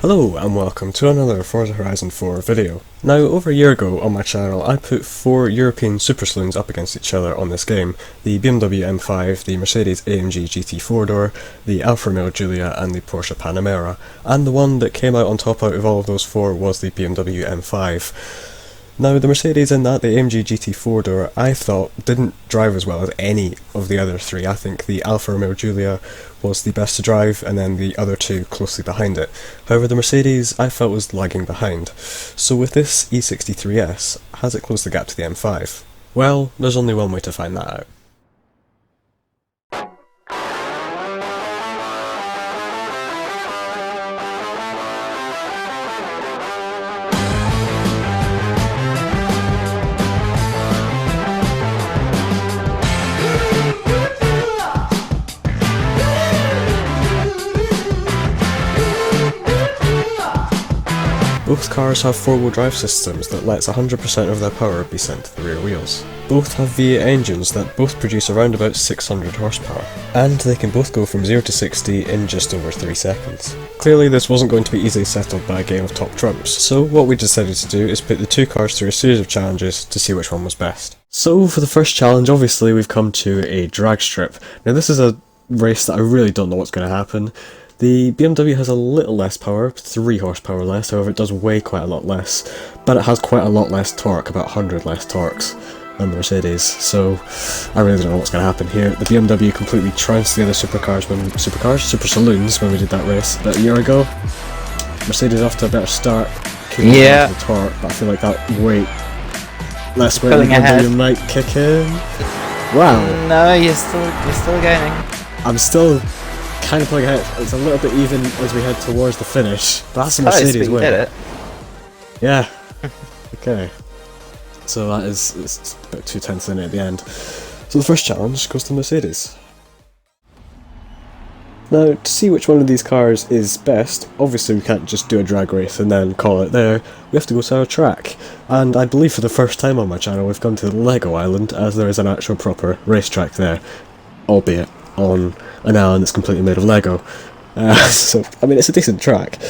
Hello and welcome to another Forza Horizon 4 video. Now, over a year ago on my channel I put 4 European super saloons up against each other on this game. The BMW M5, the Mercedes AMG GT 4-door, the Alfa Romeo Giulia and the Porsche Panamera, and the one that came out on top out of all of those 4 was the BMW M5. Now, the Mercedes in that, the AMG GT 4-door, I thought didn't drive as well as any of the other 3. I think the Alfa Romeo Giulia was the best to drive, and then the other 2 closely behind it. However, the Mercedes I felt was lagging behind. So with this E63 S, has it closed the gap to the M5? Well, there's only one way to find that out. Both cars have 4-wheel drive systems that lets 100% of their power be sent to the rear wheels. Both have V8 engines that both produce around about 600 horsepower, and they can both go from 0 to 60 in just over 3 seconds. Clearly this wasn't going to be easily settled by a game of top trumps, so what we decided to do is put the 2 cars through a series of challenges to see which one was best. So for the first challenge, obviously we've come to a drag strip. Now this is a race that I really don't know what's going to happen. The BMW has a little less power, 3 horsepower less, however it does weigh quite a lot less, but it has quite a lot less torque, about 100 less torques than the Mercedes, so I really don't know what's going to happen here. The BMW completely trounced the other super saloons when we did that race about a year ago. Mercedes off to a better start, the torque, but I feel like that weight, less weight, the BMW might kick in. Wow. No, you're still gaining. I'm still kind of pulling ahead. It's a little bit even as we head towards the finish, but that's a Mercedes win. Did it. Yeah. Okay. So that is it's about 2 tenths in it at the end. So the first challenge goes to Mercedes. Now, to see which one of these cars is best, obviously we can't just do a drag race and then call it there. We have to go to our track. And I believe for the first time on my channel we've come to the Lego Island, as there is an actual proper racetrack there, albeit on an island that's completely made of Lego. So, I mean, it's a decent track.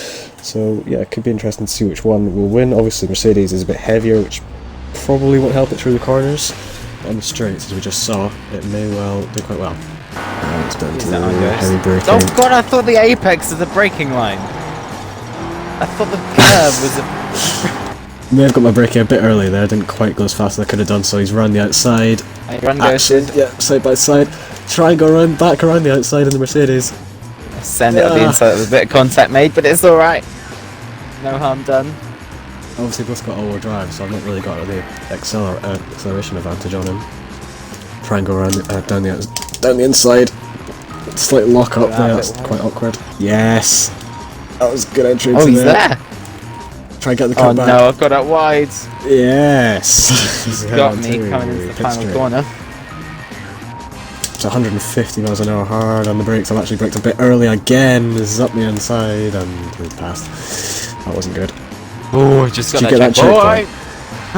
So, yeah, it could be interesting to see which one will win. Obviously, Mercedes is a bit heavier, which probably won't help it through the corners. But on the straights, as we just saw, it may well do quite well. It's down to the heavy braking. Oh god, I thought the apex of the braking line. I thought the curve was a... May have got my braking a bit early there, didn't quite go as fast as I could have done, so he's run the outside. Action, yeah, side by side. Try and go back around the outside in the Mercedes. Send it on the inside with a bit of contact made, but it's alright. No harm done. Obviously both got all-wheel drive, so I've not really got the acceleration advantage on him. Try and go around down the inside. Slight lock up there, that's quite awkward. Yes! That was a good entry into he's there! Try and get the cut back. Oh no, I've got it wide. Yes! He's got me coming into the final corner. It's 150 miles an hour hard on the brakes. I've actually braked a bit early again. This is up the inside and we passed. That wasn't good. Oh, I just got that checkpoint.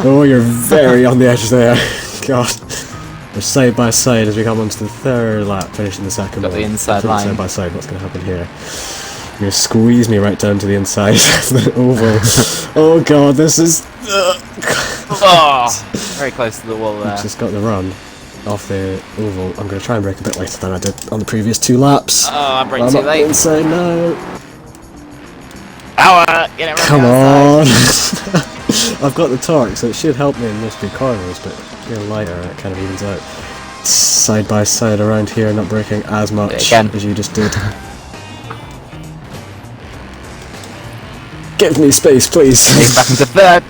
Oh, you're very on the edge there. God. We're side by side as we come onto the 3rd lap, finishing the 2nd one. Got the inside line. Side by side, what's going to happen here? You're going to squeeze me right down to the inside of the oval. Oh god, this is... very close to the wall there. Just got the run off the oval. I'm going to try and brake a bit later than I did on the previous 2 laps. Oh, I braked too late. Inside now. Get it Come on! I've got the torque, so it should help me in most big corners, but you're lighter, it kind of evens out. Side by side around here, not braking as much as you just did. Give me space, please! Back into 3rd.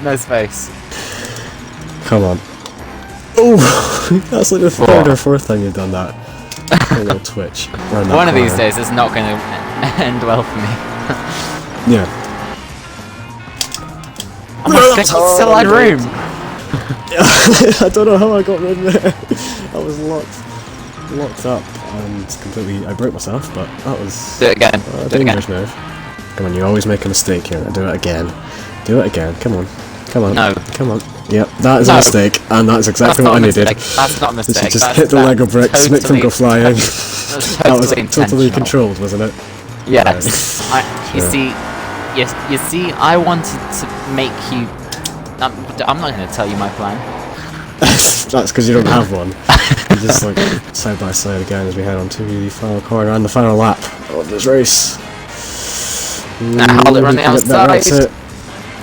No space. Come on. Oh! That's like the 3rd or 4th time you've done that. A little twitch. One of these days it's not going to end well for me. Yeah. Oh my god, you still had room! I don't know how I got in there. I was locked up and completely... I broke myself, but that was... Do it again. A dangerous move. Come on, you always make a mistake here. Do it again. Do it again. Come on. Come on. No. Come on. Yep, that is a mistake, and that's exactly what I needed. That's not a mistake. Just hit the Lego bricks, make them go flying. That was totally controlled, wasn't it? Yes. You see, You see, I wanted to make you... I'm not going to tell you my plan. That's because you don't have one. You just like side by side again as we head on to the final corner and the final lap of this race. Hold it on the outside. That's it.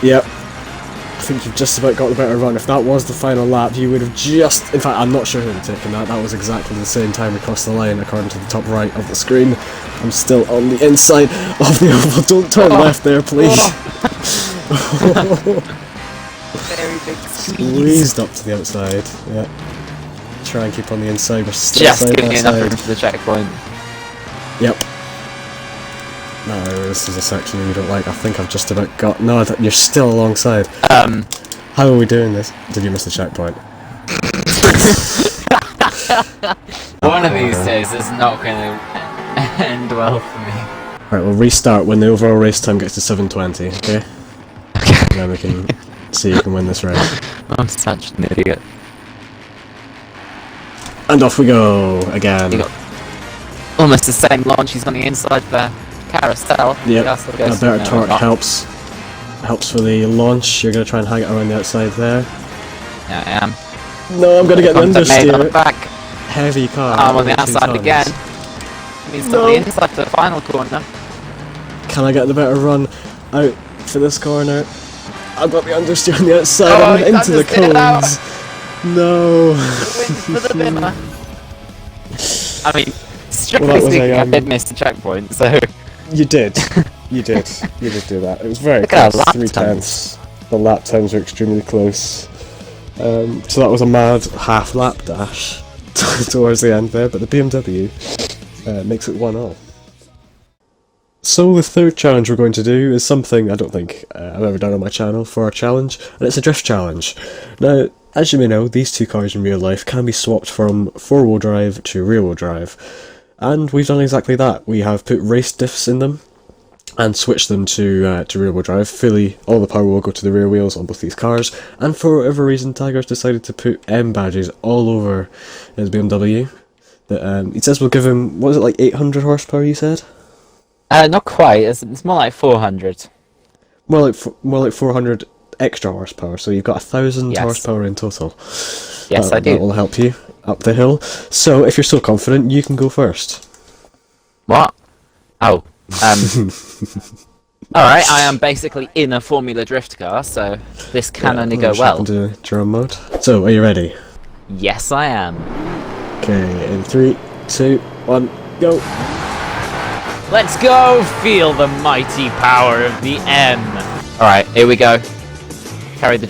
Yep. I think you've just about got the better run. If that was the final lap, you would have just... In fact, I'm not sure who would have taken that. That was exactly the same time we crossed the line, according to the top right of the screen. I'm still on the inside of the oval. Don't turn left there, please. Very big Squeezed up to the outside. Yeah. Try and keep on the inside. We're still just side getting by enough side. room for the checkpoint. Yep. No, this is a section you don't like. I think I've just about got... No, you're still alongside. How are we doing this? Did you miss the checkpoint? One of these days is not going to end well for me. Right, we'll restart when the overall race time gets to 7:20, okay? Okay. And then we can see who can win this race. I'm such an idiot. And off we go again. You got almost the same launch. He's on the inside there. Carousel. Yep, Yes, a better torque helps for the launch. You're going to try and hang it around the outside there. Yeah, I am. No, I'm going to get the Contact made on the understeer. back. Heavy car. I'm on the 2 outside tons. again. He's on the inside for the final corner. Can I get the better run out for this corner? I've got the understeer on the outside. Oh, I'm he's into the understeered it out. cones. No. For the winner. I mean, strictly Well, that was speaking, a, I did miss the checkpoint, so... You did. You did do that. It was very Look at close. our lap 3/10. The lap times were extremely close. So that was a mad half lap dash towards the end there, but the BMW makes it 1-0. So the third challenge we're going to do is something I don't think I've ever done on my channel for a challenge, and it's a drift challenge. Now, as you may know, these two cars in real life can be swapped from 4-wheel drive to rear-wheel drive. And we've done exactly that. We have put race diffs in them and switched them to rear-wheel drive. Fully, all the power will go to the rear wheels on both these cars. And for whatever reason, Tiger's decided to put M badges all over his BMW. He says we'll give him, what was it, like 800 horsepower? You said? Not quite. It's more like 400. More like 400 extra horsepower. So you've got 1,000 Yes. horsepower in total. Yes, I do. That will help you up the hill. So if you're so confident, you can go first. What? Oh. Alright, I am basically in a Formula Drift car, so this can only go well. Into drone mode. So, are you ready? Yes, I am. Okay, in 3, 2, 1, go! Let's go feel the mighty power of the M. Alright, here we go. Carry the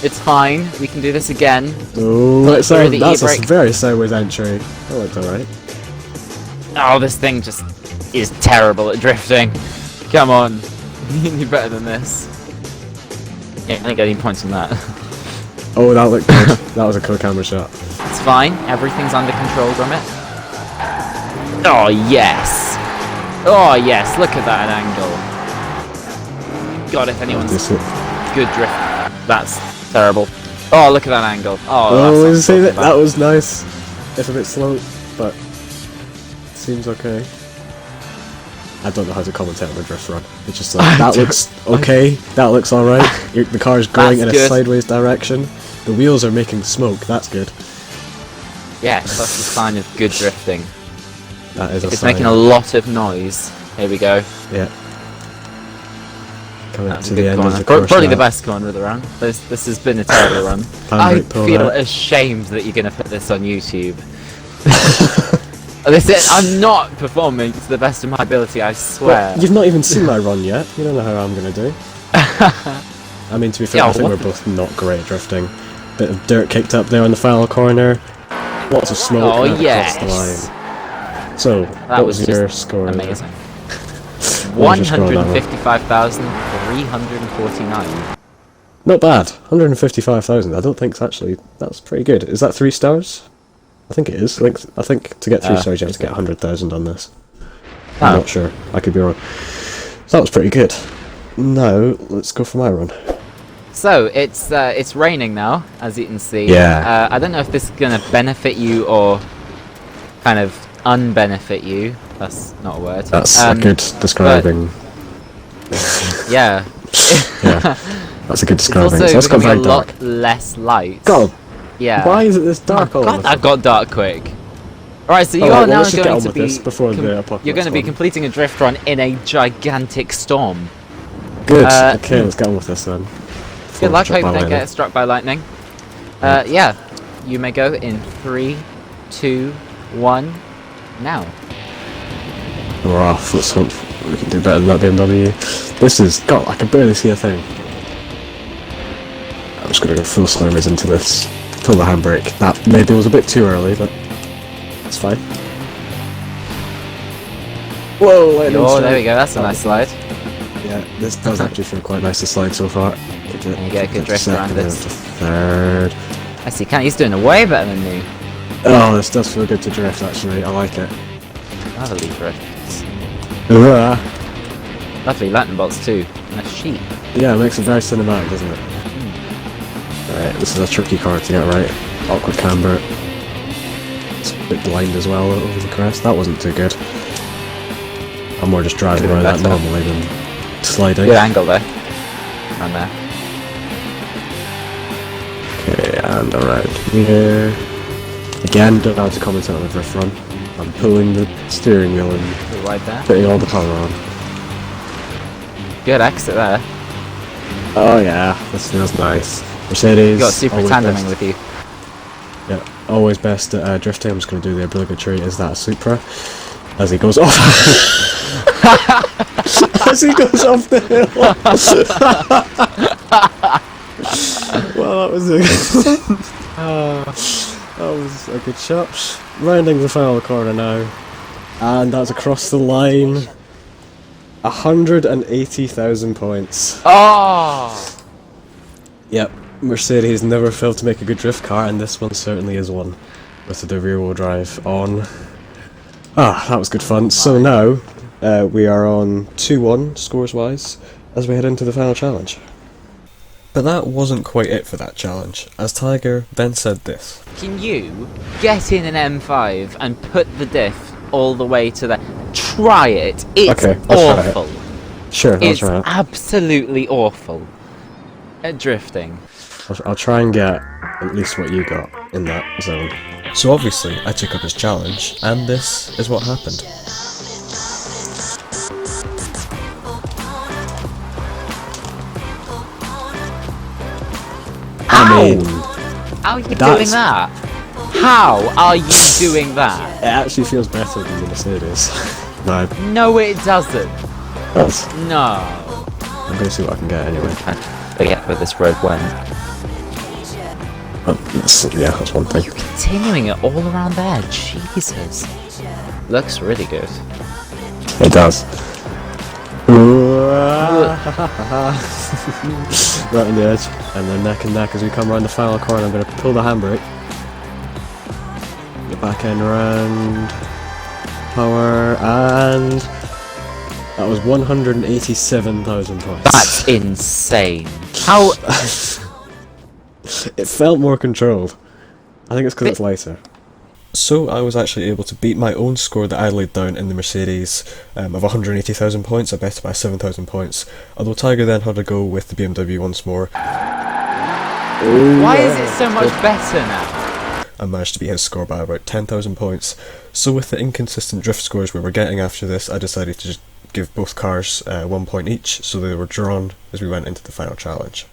it's fine. We can do this again. Oh, that's through the a e-brake. very sideways entry. That looked alright. Oh, this thing just is terrible at drifting. Come on. You're better than this. Yeah, I didn't get any points on that. Oh, that looked good. That was a cool camera shot. It's fine. Everything's under control from it. Oh, yes. Oh, yes. Look at that angle. God, if anyone's good drift, that's terrible. Oh, look at that angle. Oh, that's see that was nice. It's a bit slow, but seems okay. I don't know how to commentate on the drift run. It's just like, that looks okay, that looks alright. The car's going in a sideways direction. The wheels are making smoke, that's good. Yes, that's a sign of good drifting. That is a It's sign. making a lot of noise. Here we go. Yeah. Coming up That's to a the good end corner. of the course Probably the now. best corner of the run. This has been a terrible run. I Handbrake pull feel there. ashamed that you're going to put this on YouTube. I'm not performing to the best of my ability, I swear. Well, you've not even seen my run yet. You don't know how I'm going to do. I mean, to be fair, Yeah, I think we're both not great at drifting. Bit of dirt kicked up there on the final corner. Lots of smoke. Oh, and across yes. the line. So, That what was was your score? amazing. What was your score on that one? 155,349. Not bad. 155,000. I don't think that's pretty good. Is that 3 stars? I think it is. I think to get 3 stars, you have to get 100,000 on this. I'm not sure. I could be wrong. That was pretty good. Now, let's go for my run. So it's raining now, as you can see. Yeah. I don't know if this is gonna benefit you or kind of unbenefit you. That's not a word. That's a good describing. Yeah. Yeah, that's a good describing. It's also So becoming a very dark. lot less light. God, Yeah. why is it this dark? Oh, all God, of a that sudden? got dark quick. Alright, so you Alright, are well, now let's just get going on to with be... this before the apocalypse You're going to be one. completing a drift run in a gigantic storm. Good. Okay, let's get on with this then. Good luck, hope you don't lightning. get struck by lightning. Yeah, you may go in 3, 2, 1, now. We're off. Let's hope we can do better than that BMW. This is... God, I can barely see a thing. I'm just going to go full slow-mos into this. Pull the handbrake. That maybe was a bit too early, but it's fine. Whoa, lightning Oh, strike. there we go, that's a nice slide. Yeah, this does actually feel quite nice to slide so far. And you get a good drift around second, this. the third. I see, he's doing it way better than me. Oh, this does feel good to drift actually, I like it. Lovely drifts. Ah. Lovely lightning bolts too. And a sheep. Yeah, it makes it very cinematic, doesn't it? Right, this is a tricky car to get right. Awkward camber. It's a bit blind as well over the crest. That wasn't too good. I'm more just driving around that normally than sliding. Good angle though. Around there. Okay, and around here. Again, don't have to comment on the drift run. I'm pulling the steering wheel and Good wide there. putting all the power on. Good exit there. Oh yeah, this feels nice. Mercedes. You got super always tandeming best. with you. Yeah, always best at drifting. I'm just going to do the obligatory is that a Supra as he goes off. As he goes off the hill. Well, that was a that was a good shot. Rounding the final corner now, and that's across the line. 180,000 points. Oh! Yep, Mercedes never failed to make a good drift car, and this one certainly is one, with the rear-wheel drive on. Ah, that was good fun. So now, we are on 2-1 scores-wise, as we head into the final challenge. But that wasn't quite it for that challenge, as Tiger then said this. Can you get in an M5 and put the diff all the way to the... Try it. It's Okay, I'll try it. awful. Sure, I'll It's try it. absolutely awful at drifting. I'll try and get at least what you got in that zone. So obviously, I took up his challenge, and this is what happened. How? I mean, How are you doing that's- that? How are you doing that? it actually feels better than the Mercedes. No, No, it doesn't. it does. No. I'm gonna see what I can get anyway. Forget where this road went. Yeah, that's one thing. Continuing it all around there. Jesus. Looks really good. It does. Right on the edge, and then neck and neck as we come around the final corner. I'm going to pull the handbrake. The back end round. Power, and that was 187,000 points. That's insane. How? It felt more controlled. I think it's because it's lighter. So I was actually able to beat my own score that I laid down in the Mercedes of 180,000 points. I bet it by 7,000 points. Although Tiger then had to go with the BMW once more. Why is it so much better now? I managed to beat his score by about 10,000 points. So with the inconsistent drift scores we were getting after this, I decided to just give both cars 1 point each, so they were drawn as we went into the final challenge.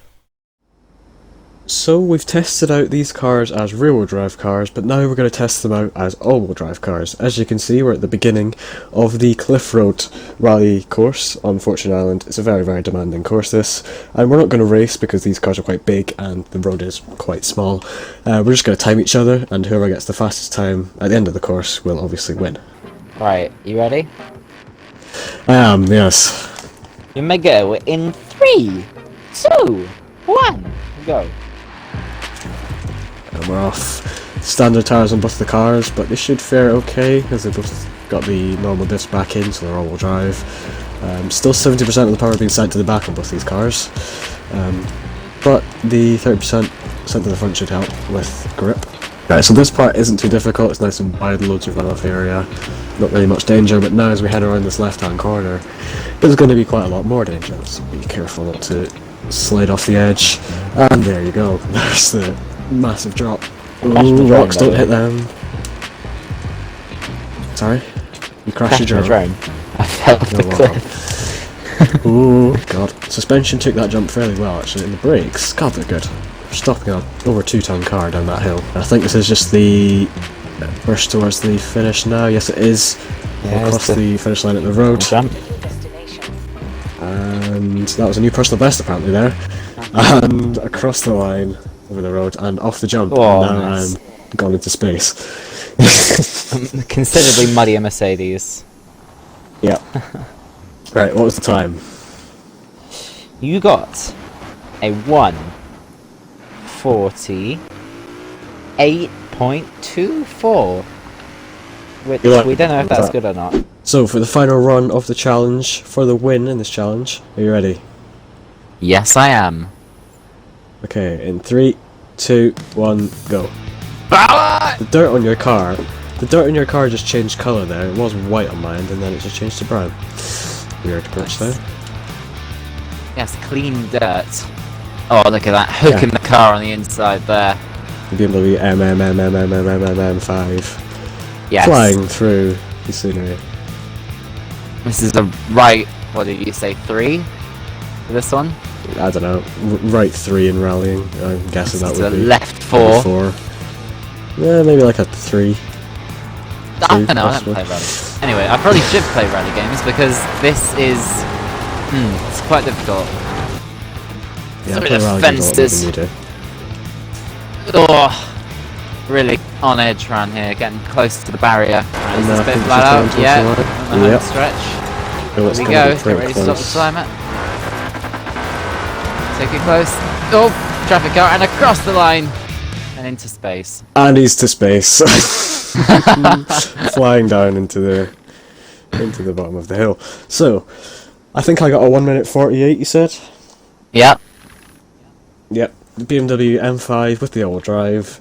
So we've tested out these cars as rear-wheel drive cars, but now we're going to test them out as all-wheel drive cars. As you can see, we're at the beginning of the Cliff Road Rally course on Fortune Island. It's a very, very demanding course, this, and we're not going to race because these cars are quite big and the road is quite small. We're just going to time each other, and whoever gets the fastest time at the end of the course will obviously win. Right, you ready? I am, yes. You may go in 3, 2, 1, go. And we're off. Standard tyres on both the cars, but they should fare okay, as they've both got the normal diffs back in, so they're all-wheel drive. Still 70% of the power being sent to the back on both these cars, but the 30% sent to the front should help with grip. Right, so this part isn't too difficult, it's nice and wide, loads of runoff area, not really much danger, but now as we head around this left-hand corner, there's going to be quite a lot more danger, so be careful not to slide off the edge, and there you go, there's the massive drop. Ooh, rocks, don't hit them. Sorry? You crashed your drone? I fell off the cliff. Ooh, god. Suspension took that jump fairly well actually, and the brakes, god they're good. Stopping a over 2-ton car down that hill. I think this is just the burst towards the finish now. Yes, it is. Yeah, across the finish line at the road. Jump. And that was a new personal best apparently there. And across the line, over the road, and off the jump. Oh, and now nice. I'm gone into space. Considerably muddier Mercedes. Yeah. Right, what was the time? You got a 1:48.24, which we don't know if that's good or not. So for the final run of the challenge, for the win in this challenge, are you ready? Yes, I am. Okay, in 3, 2, 1, go. The dirt on your car just changed colour there. It was white on mine, and then it just changed to brown. Weird glitch there. Yes, clean dirt. Oh, look at that hook in the car on the inside there. The BMW M5. Yes. Flying through the scenery. This is a right, what did you say, 3? For this one? I don't know. Right 3 in rallying. I'm guessing that would be. Left 4. 4. Yeah, maybe like a 3. I don't know, I don't play rally. Anyway, I probably should play rally games because this is... it's quite difficult. Yeah, Some I play of the rally games a lot more fences. than you do. Oh, really on edge around here, getting close to the barrier. Is this a bit flat out? Yeah, on the home stretch. Here we go, get ready to stop the timer. Take it close. Oh, traffic car, and across the line. And into space. And he's to space. Flying down into the bottom of the hill. So, I think I got a 1:48, you said? Yep. Yep. The BMW M5 with the all-wheel drive.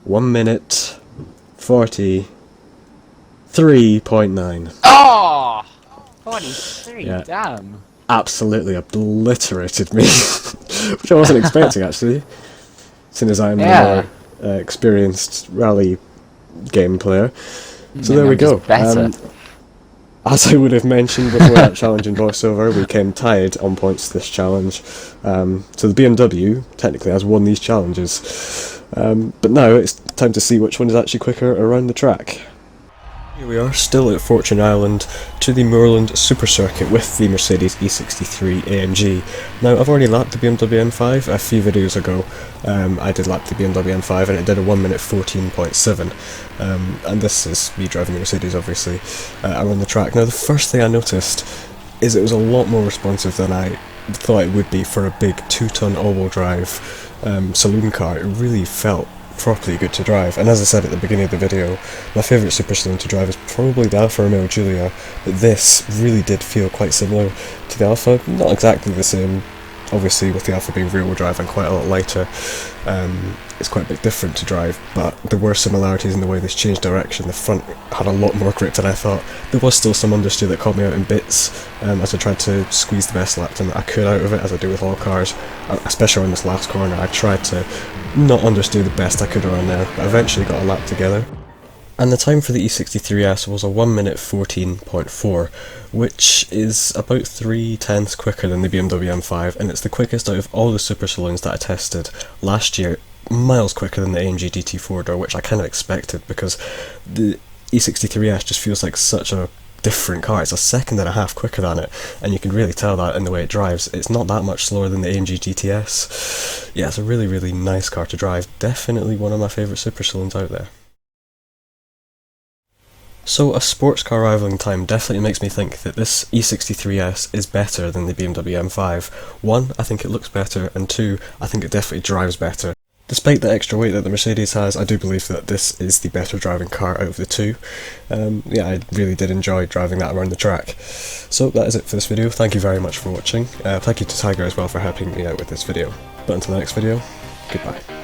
1:43.9. Oh! 43, Yeah. damn. Absolutely obliterated me. Which I wasn't expecting actually. Seeing as I'm a more experienced rally game player. So there we go. As I would have mentioned before that challenge in voiceover, we came tied on points this challenge. So the BMW technically has won these challenges. But now it's time to see which one is actually quicker around the track. Here we are, still at Fortune Island, to the Moorland Super Circuit with the Mercedes E63 AMG. Now, I've already lapped the BMW M5 a few videos ago. I did lap the BMW M5 and it did a 1:14.7. And this is me driving the Mercedes, obviously, around the track. Now, the first thing I noticed is it was a lot more responsive than I thought it would be for a big 2-ton all-wheel drive saloon car. It really felt properly good to drive, and as I said at the beginning of the video, my favourite super saloon to drive is probably the Alfa Romeo Giulia, but this really did feel quite similar to the Alfa, not exactly the same, obviously with the Alfa being rear-wheel drive and quite a lot lighter, it's quite a bit different to drive, but there were similarities in the way this changed direction. The front had a lot more grip than I thought. There was still some understeer that caught me out in bits, as I tried to squeeze the best lap time that I could out of it, as I do with all cars, especially on this last corner. I tried to not understeer the best I could around there, but eventually got a lap together. And the time for the E63 S was a 1:14.4, which is about 3/10 quicker than the BMW M5, and it's the quickest out of all the super saloons that I tested last year, miles quicker than the AMG GT 4-door, which I kind of expected, because the E63 S just feels like such a different car. It's a second and a half quicker than it, and you can really tell that in the way it drives. It's not that much slower than the AMG GTS. Yeah, it's a really, really nice car to drive. Definitely one of my favourite super saloons out there. So a sports car rivaling time definitely makes me think that this E63 S is better than the BMW M5. 1, I think it looks better, and 2, I think it definitely drives better. Despite the extra weight that the Mercedes has, I do believe that this is the better driving car out of the two. Yeah, I really did enjoy driving that around the track. So that is it for this video. Thank you very much for watching. Thank you to Tiger as well for helping me out with this video. But until the next video, goodbye.